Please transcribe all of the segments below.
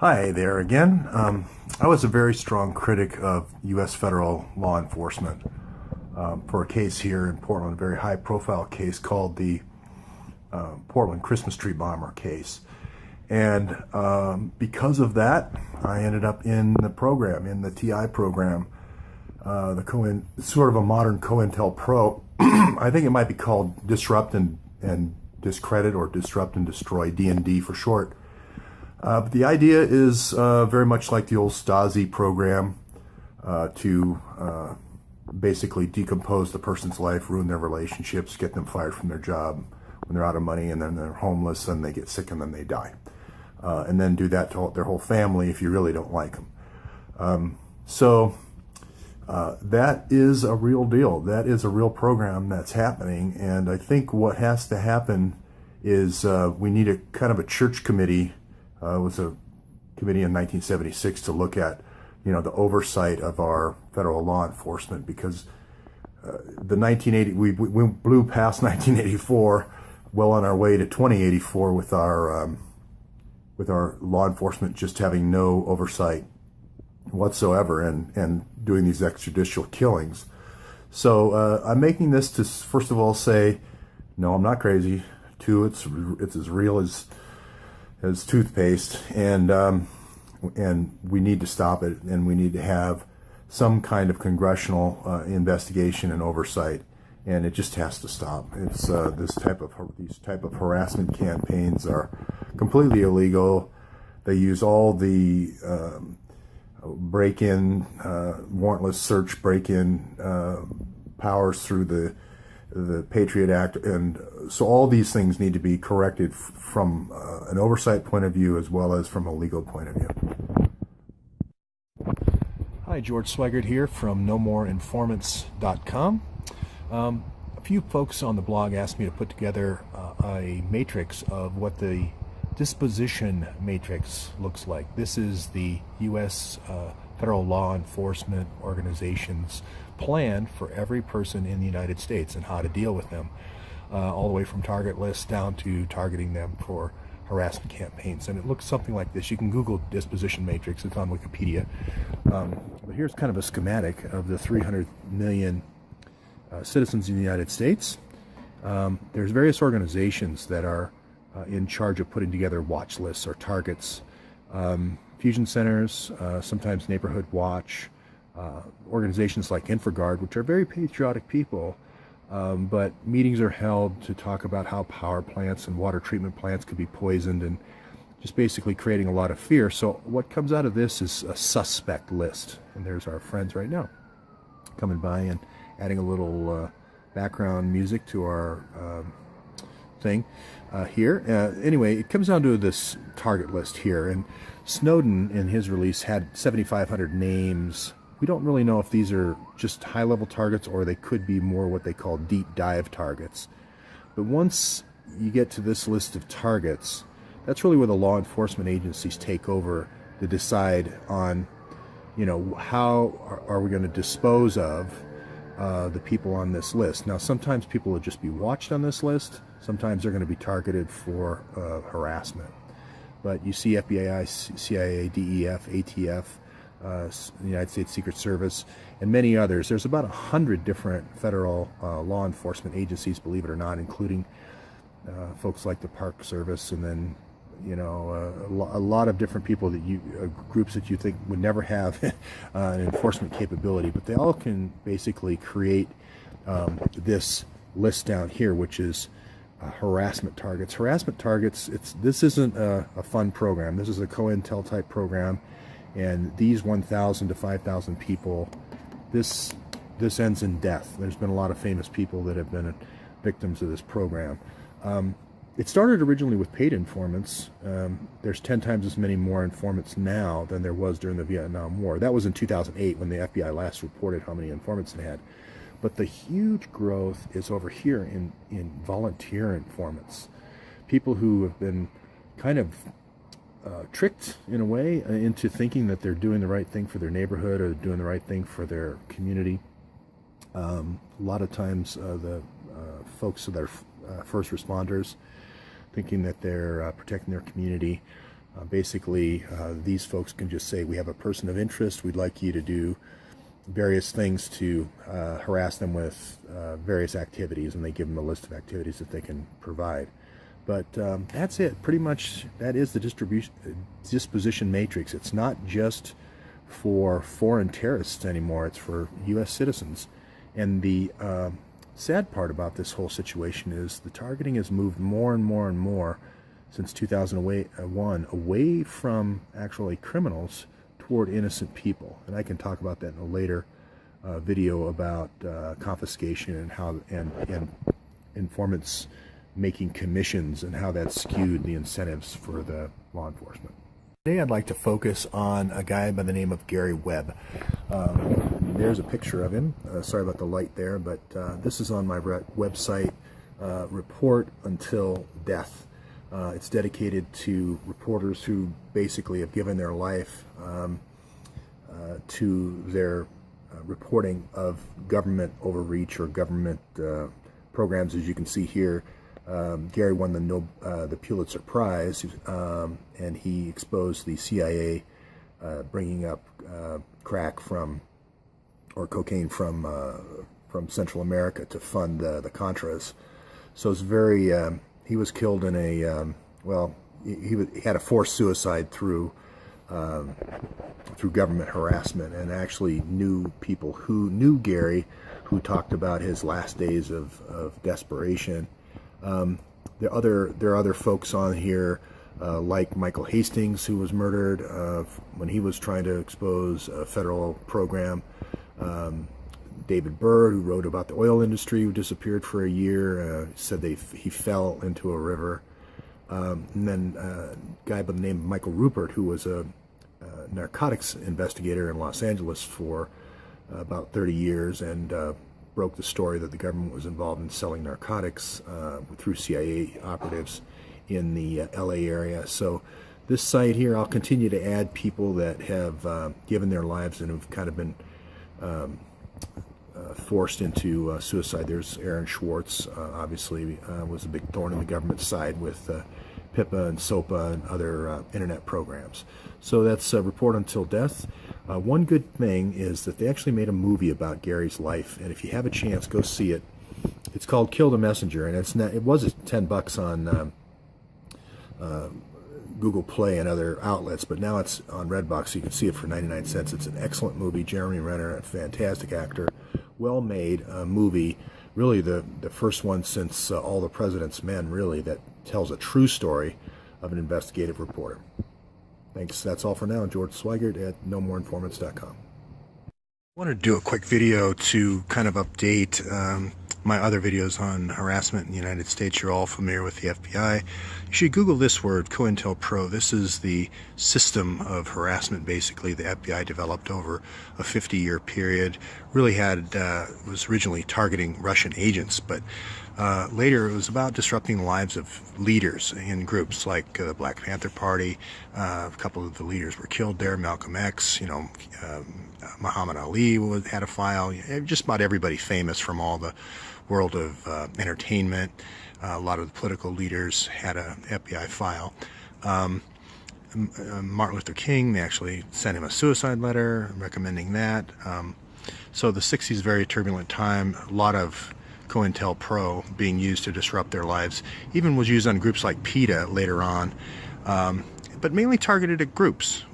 Hi there again. I was a very strong critic of U.S. federal law enforcement for a case here in Portland, a very high-profile case called the Portland Christmas tree bomber case. And because of that, I ended up in the program, in the TI program, sort of a modern COINTELPRO. I think it might be called Disrupt and Discredit, or Disrupt and Destroy, D&D for short. But the idea is very much like the old Stasi program, to basically decompose the person's life, ruin their relationships, get them fired from their job when they're out of money, and then they're homeless, and they get sick, and then they die. And then do that to their whole family if you really don't like them. That is a real deal. That is a real program that's happening. And I think what has to happen is we need a kind of a church committee. It was a committee in 1976 to look at, the oversight of our federal law enforcement, because we blew past 1984, well on our way to 2084 with our law enforcement just having no oversight whatsoever and doing these extrajudicial killings. So I'm making this to, first of all, say, no, I'm not crazy. Two, it's as real as toothpaste, and we need to stop it, and we need to have some kind of congressional investigation and oversight, and it just has to stop. It's these type of harassment campaigns are completely illegal. They use all the break-in, warrantless search break-in powers through the Patriot Act, and so all these things need to be corrected from an oversight point of view as well as from a legal point of view. Hi, George Swigert here from nomoreinformants.com. A few folks on the blog asked me to put together a matrix of what the disposition matrix looks like. This is the U.S. federal law enforcement organization's plan for every person in the United States and how to deal with them, all the way from target lists down to targeting them for harassment campaigns. And it looks something like this. You can Google disposition matrix. It's on Wikipedia. But here's kind of a schematic of the 300 million citizens in the United States. There's various organizations that are in charge of putting together watch lists or targets. Fusion centers, sometimes Neighborhood Watch, organizations like InfraGard, which are very patriotic people, but meetings are held to talk about how power plants and water treatment plants could be poisoned, and just basically creating a lot of fear. So what comes out of this is a suspect list. And there's our friends right now coming by and adding a little background music to our thing here. Anyway, it comes down to this target list here, and Snowden in his release had 7,500 names. We don't really know if these are just high-level targets or they could be more what they call deep dive targets. But once you get to this list of targets, that's really where the law enforcement agencies take over to decide on, how are we going to dispose of the people on this list. Now, sometimes people will just be watched on this list. Sometimes they're going to be targeted for harassment. But you see FBI, CIA, DEF, ATF, the United States Secret Service, and many others. There's about 100 different federal law enforcement agencies, believe it or not, including folks like the Park Service, and then a lot of different people groups that you think would never have an enforcement capability, but they all can basically create this list down here, which is harassment targets. Harassment targets. This isn't a fun program. This is a COINTEL type program, and these 1,000 to 5,000 people, this ends in death. There's been a lot of famous people that have been victims of this program. It started originally with paid informants. There's 10 times as many more informants now than there was during the Vietnam War. That was in 2008 when the FBI last reported how many informants it had. But the huge growth is over here in volunteer informants. People who have been kind of tricked in a way into thinking that they're doing the right thing for their neighborhood or doing the right thing for their community. A lot of times the folks that are first responders, thinking that they're protecting their community, Basically, these folks can just say, we have a person of interest, we'd like you to do various things to harass them with various activities, and they give them a list of activities that they can provide. But that's it. Pretty much that is the disposition matrix. It's not just for foreign terrorists anymore. It's for U.S. citizens. And the sad part about this whole situation is the targeting has moved more and more and more since 2001 away from actually criminals toward innocent people. And I can talk about that in a later video about confiscation and how and informants making commissions and how that skewed the incentives for the law enforcement. Today I'd like to focus on a guy by the name of Gary Webb. There's a picture of him. Sorry about the light there, but this is on my website, Report Until Death. It's dedicated to reporters who basically have given their life to their reporting of government overreach or government programs. As you can see here, Gary won the Pulitzer Prize, and he exposed the CIA bringing up crack or cocaine from Central America to fund the Contras. So it's very. He was killed in a he had a forced suicide through government harassment, and actually knew people who knew Gary, who talked about his last days of desperation. There are other folks on here like Michael Hastings, who was murdered when he was trying to expose a federal program. David Byrd, who wrote about the oil industry, who disappeared for a year, said he fell into a river. And then a guy by the name of Michael Rupert, who was a narcotics investigator in Los Angeles for about 30 years and broke the story that the government was involved in selling narcotics through CIA operatives in the LA area. So this site here, I'll continue to add people that have given their lives and have kind of been forced into suicide. There's Aaron Schwartz, obviously was a big thorn in the government's side with PIPA and SOPA and other internet programs. So that's Report Until Death. One good thing is that they actually made a movie about Gary's life, and if you have a chance, go see it. It's called Kill the Messenger, and it was $10 on Google Play and other outlets, but now it's on Redbox, so you can see it for 99 cents. It's an excellent movie. Jeremy Renner, a fantastic actor, well-made movie, really the first one since All the President's Men, really, that tells a true story of an investigative reporter. Thanks. That's all for now. George Swigert at nomoreinformants.com. I wanted to do a quick video to kind of update my other videos on harassment in the United States. You're all familiar with the FBI. You should Google this word, COINTELPRO. This is the system of harassment, basically, the FBI developed over a 50-year period. Really was originally targeting Russian agents, but later it was about disrupting the lives of leaders in groups like the Black Panther Party. A couple of the leaders were killed there. Malcolm X, Muhammad Ali had a file. Just about everybody famous from all the world of entertainment. A lot of the political leaders had a FBI file. Martin Luther King, they actually sent him a suicide letter recommending that. So the 60s is a very turbulent time. A lot of COINTELPRO being used to disrupt their lives. Even was used on groups like PETA later on, but mainly targeted at groups.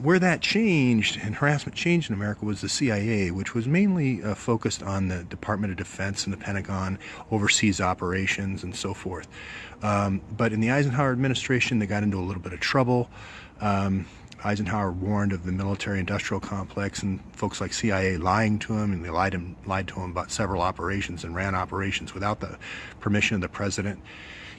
Where that changed and harassment changed in America was the CIA, which was mainly focused on the Department of Defense and the Pentagon, overseas operations and so forth. But in the Eisenhower administration, they got into a little bit of trouble. Eisenhower warned of the military-industrial complex and folks like CIA lying to him, and they lied to him about several operations and ran operations without the permission of the president.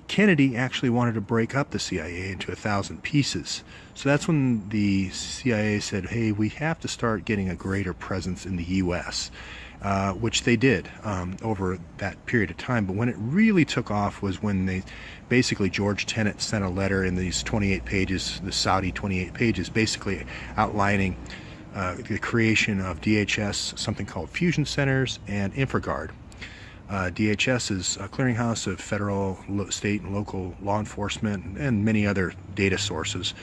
Kennedy actually wanted to break up the CIA into 1,000 pieces. So that's when the CIA said, hey, we have to start getting a greater presence in the U.S., which they did over that period of time. But when it really took off was when George Tenet sent a letter in these 28 pages, the Saudi 28 pages, basically outlining the creation of DHS, something called fusion centers, and InfraGard. DHS is a clearinghouse of federal, state, and local law enforcement and many other data sources.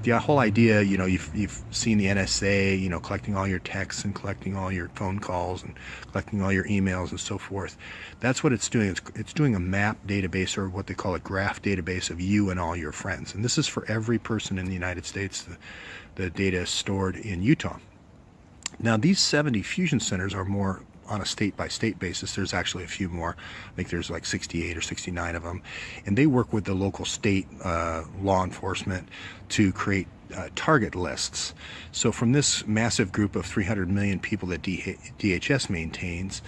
The whole idea, you've seen the NSA, collecting all your texts and collecting all your phone calls and collecting all your emails and so forth. That's what it's doing. It's doing a map database, or what they call a graph database, of you and all your friends. And this is for every person in the United States. The data is stored in Utah. Now, these 70 fusion centers are more on a state-by-state basis. There's actually a few more. I think there's like 68 or 69 of them. And they work with the local state law enforcement to create target lists. So from this massive group of 300 million people that DHS maintains,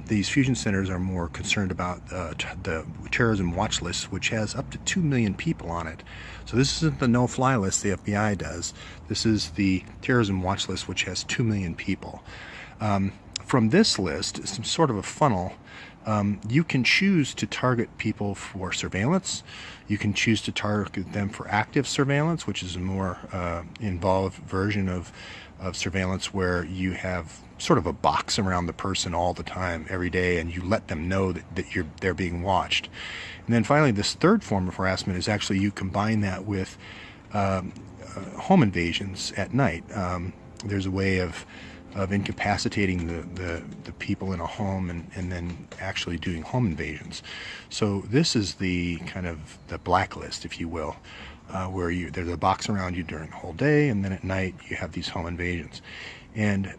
these fusion centers are more concerned about the terrorism watch list, which has up to 2 million people on it. So this isn't the no-fly list the FBI does. This is the terrorism watch list, which has 2 million people. From this list, some sort of a funnel, you can choose to target people for surveillance. You can choose to target them for active surveillance, which is a more involved version of surveillance, where you have sort of a box around the person all the time, every day, and you let them know that they're being watched. And then finally, this third form of harassment is actually you combine that with home invasions at night. There's a way of incapacitating the people in a home and then actually doing home invasions. So this is the kind of the blacklist, if you will, where there's a box around you during the whole day, and then at night you have these home invasions. And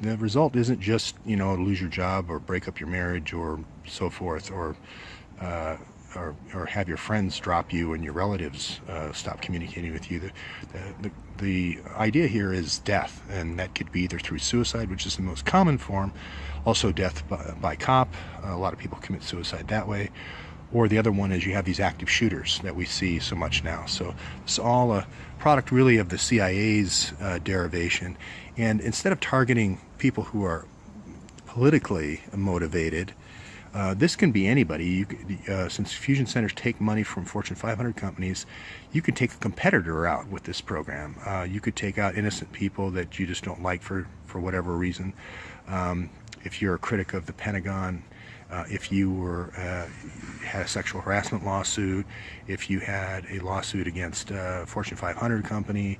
the result isn't just, lose your job or break up your marriage or so forth, or have your friends drop you and your relatives stop communicating with you. The idea here is death, and that could be either through suicide, which is the most common form, also death by cop. A lot of people commit suicide that way. Or the other one is you have these active shooters that we see so much now. So it's all a product really of the CIA's derivation. And instead of targeting people who are politically motivated, this can be anybody. Since fusion centers take money from Fortune 500 companies, you could take a competitor out with this program. You could take out innocent people that you just don't like for whatever reason. If you're a critic of the Pentagon, if you had a sexual harassment lawsuit, if you had a lawsuit against a Fortune 500 company,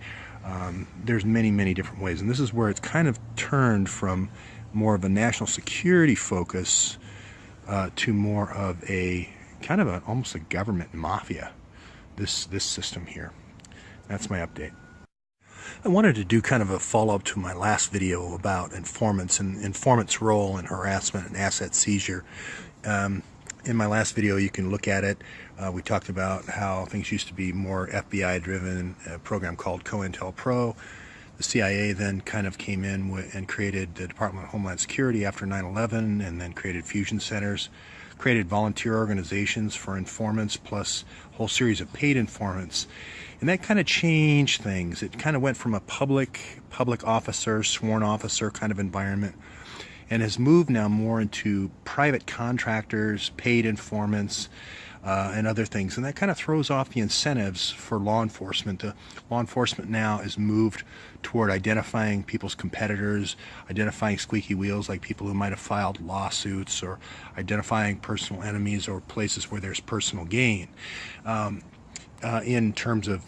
there's many different ways. And this is where it's kind of turned from more of a national security focus to more of a kind of almost a government mafia, this system here. That's my update. I wanted to do kind of a follow-up to my last video about informants and informants' role in harassment and asset seizure. In my last video, you can look at it. We talked about how things used to be more FBI-driven, a program called COINTELPRO. The CIA then kind of came in and created the Department of Homeland Security after 9/11, and then created fusion centers, created volunteer organizations for informants, plus a whole series of paid informants. And that kind of changed things. It kind of went from a public officer, sworn officer kind of environment, and has moved now more into private contractors, paid informants, and other things. And that kind of throws off the incentives for law enforcement. The law enforcement now is moved toward identifying people's competitors, identifying squeaky wheels like people who might have filed lawsuits, or identifying personal enemies or places where there's personal gain. In terms of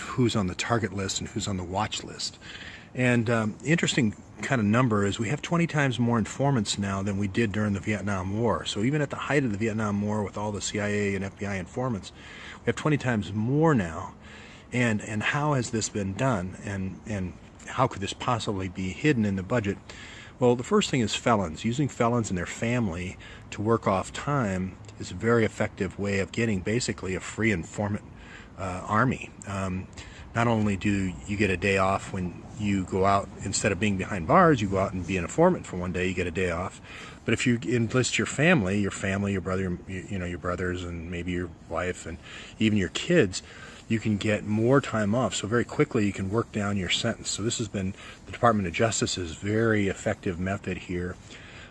who's on the target list and who's on the watch list. And interesting kind of number is we have 20 times more informants now than we did during the Vietnam War. So even at the height of the Vietnam War, with all the CIA and FBI informants, we have 20 times more now. And how has this been done? And how could this possibly be hidden in the budget? Well, the first thing is felons. Using felons and their family to work off time is a very effective way of getting basically a free informant army. Not only do you get a day off when you go out, instead of being behind bars, you go out and be an informant for one day, you get a day off. But if you enlist your family, your brother, your brothers, and maybe your wife, and even your kids, you can get more time off. So very quickly you can work down your sentence. So this has been the Department of Justice's very effective method here.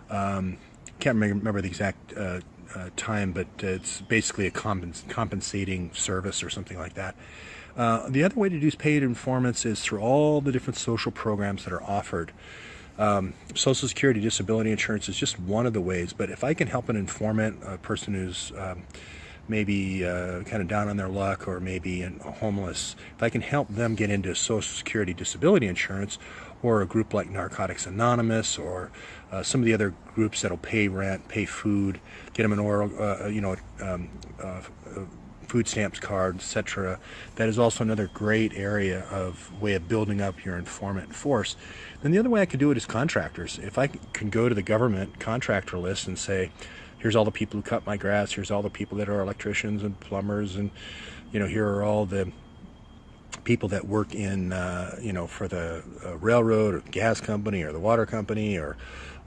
Can't remember the exact time, but it's basically a compensating service or something like that. The other way to do paid informants is through all the different social programs that are offered Social Security disability insurance is just one of the ways, but if I can help an informant, a person who's maybe kind of down on their luck or maybe homeless, if I can help them get into Social Security disability insurance, or a group like Narcotics Anonymous, or some of the other groups that'll pay rent, pay food, get them an oral, food stamps card, etc. That is also another great area of way of building up your informant force. Then the other way I could do it is contractors. If I can go to the government contractor list and say, here's all the people who cut my grass, here's all the people that are electricians and plumbers, and here are all the people that work in for the railroad or the gas company or the water company or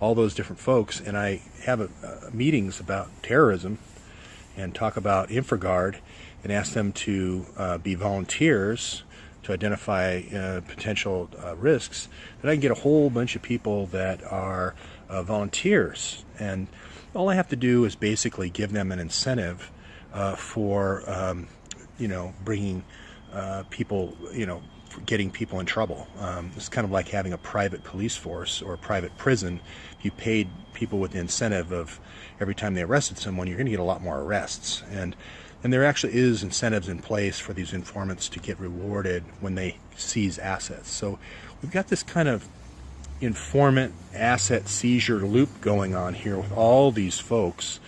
all those different folks, and I have meetings about terrorism and talk about InfraGard and ask them to be volunteers to identify potential risks, then I can get a whole bunch of people that are volunteers. And all I have to do is basically give them an incentive for bringing people, for getting people in trouble. It's kind of like having a private police force or a private prison. If you paid people with the incentive of every time they arrested someone, you're going to get a lot more arrests. And there actually is incentives in place for these informants to get rewarded when they seize assets. So we've got this kind of informant asset seizure loop going on here with all these folks.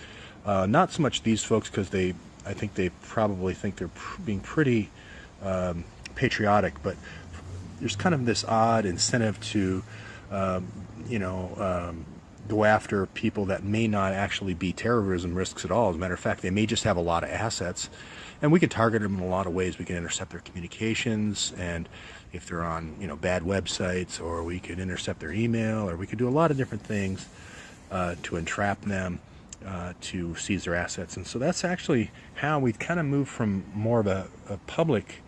Not so much these folks, because I think they probably think they're being pretty patriotic, but there's kind of this odd incentive to go after people that may not actually be terrorism risks at all. As a matter of fact, they may just have a lot of assets, and we can target them in a lot of ways. We can intercept their communications, and if they're on bad websites, or we could intercept their email, or we could do a lot of different things to entrap them, to seize their assets. And so that's actually how we've kind of moved from more of a public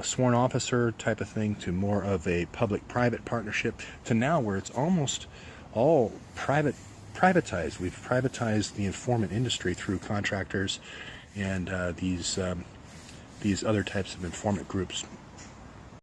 sworn officer type of thing to more of a public-private partnership, to now where it's almost all privatized. We've privatized the informant industry through contractors and these other types of informant groups.